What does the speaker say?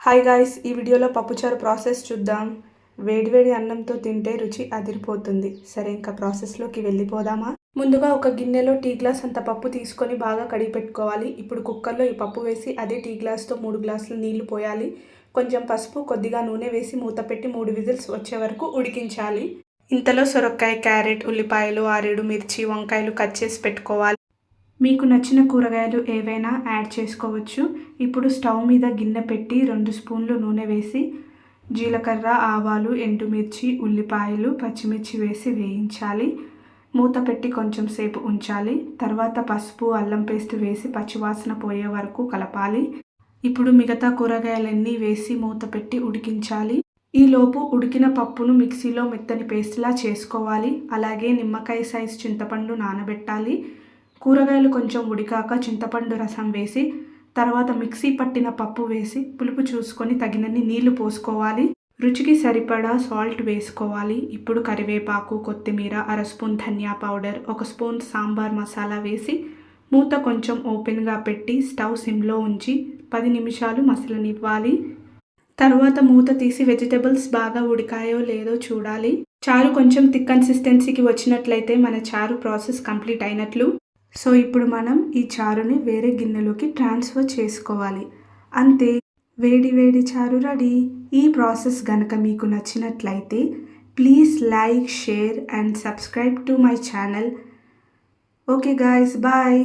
Hi guys, ఈ వీడియోలో పప్పుచారు ప్రాసెస్ చూద్దాం. వేడివేడి అన్నంతో తింటే రుచి అదిరిపోతుంది. సరే, ఇంకా ప్రాసెస్లోకి వెళ్ళిపోదామా? ముందుగా ఒక గిన్నెలో టీ గ్లాస్ అంత పప్పు తీసుకొని బాగా కడిగి పెట్టుకోవాలి. ఇప్పుడు కుక్కర్లో ఈ పప్పు వేసి అదే టీ గ్లాస్తో 3 గ్లాసులు నీళ్లు పోయాలి. కొంచెం పసుపు, కొద్దిగా నూనె వేసి మూత పెట్టి 3 విజిల్స్ వచ్చే వరకు ఉడికించాలి. ఇంతలో సొరకాయ, క్యారెట్, ఉల్లిపాయలు, 6-7 మిర్చి, వంకాయలు కట్ చేసి పెట్టుకోవాలి. మీకు నచ్చిన కూరగాయలు ఏవైనా యాడ్ చేసుకోవచ్చు. ఇప్పుడు స్టవ్ మీద గిన్నె పెట్టి 2 స్పూన్లు నూనె వేసి జీలకర్ర, ఆవాలు, ఎండుమిర్చి, ఉల్లిపాయలు, పచ్చిమిర్చి వేసి వేయించాలి. మూత పెట్టి కొంచెం సేపు ఉంచాలి. తర్వాత పసుపు, అల్లం పేస్ట్ వేసి పచ్చివాసన పోయే వరకు కలపాలి. ఇప్పుడు మిగతా కూరగాయలన్నీ వేసి మూత పెట్టి ఉడికించాలి. ఈలోపు ఉడికిన పప్పును మిక్సీలో మెత్తని పేస్ట్లా చేసుకోవాలి. అలాగే నిమ్మకాయ సైజ్ చింతపండు నానబెట్టాలి. కూరగాయలు కొంచెం ఉడికాక చింతపండు రసం వేసి తర్వాత మిక్సీ పట్టిన పప్పు వేసి పులుపు చూసుకొని తగినన్ని నీళ్లు పోసుకోవాలి. రుచికి సరిపడా సాల్ట్ వేసుకోవాలి. ఇప్పుడు కరివేపాకు, కొత్తిమీర, 1/2 స్పూన్ ధనియా పౌడర్, 1 స్పూన్ సాంబార్ మసాలా వేసి మూత కొంచెం ఓపెన్గా పెట్టి స్టవ్ సిమ్లో ఉంచి 10 నిమిషాలు మసలనివ్వాలి. తర్వాత మూత తీసి వెజిటబుల్స్ బాగా ఉడికాయో లేదో చూడాలి. చారు కొంచెం థిక్ కన్సిస్టెన్సీకి వచ్చినట్లయితే మన చారు ప్రాసెస్ కంప్లీట్ అయినట్లు. సో ఇప్పుడు మనం ఈ చారుని వేరే గిన్నెలోకి ట్రాన్స్ఫర్ చేసుకోవాలి. అంతే, వేడి వేడి చారు రెడీ. ఈ ప్రాసెస్ గనక మీకు నచ్చినట్లయితే please like, share and subscribe to my channel. Okay guys, bye.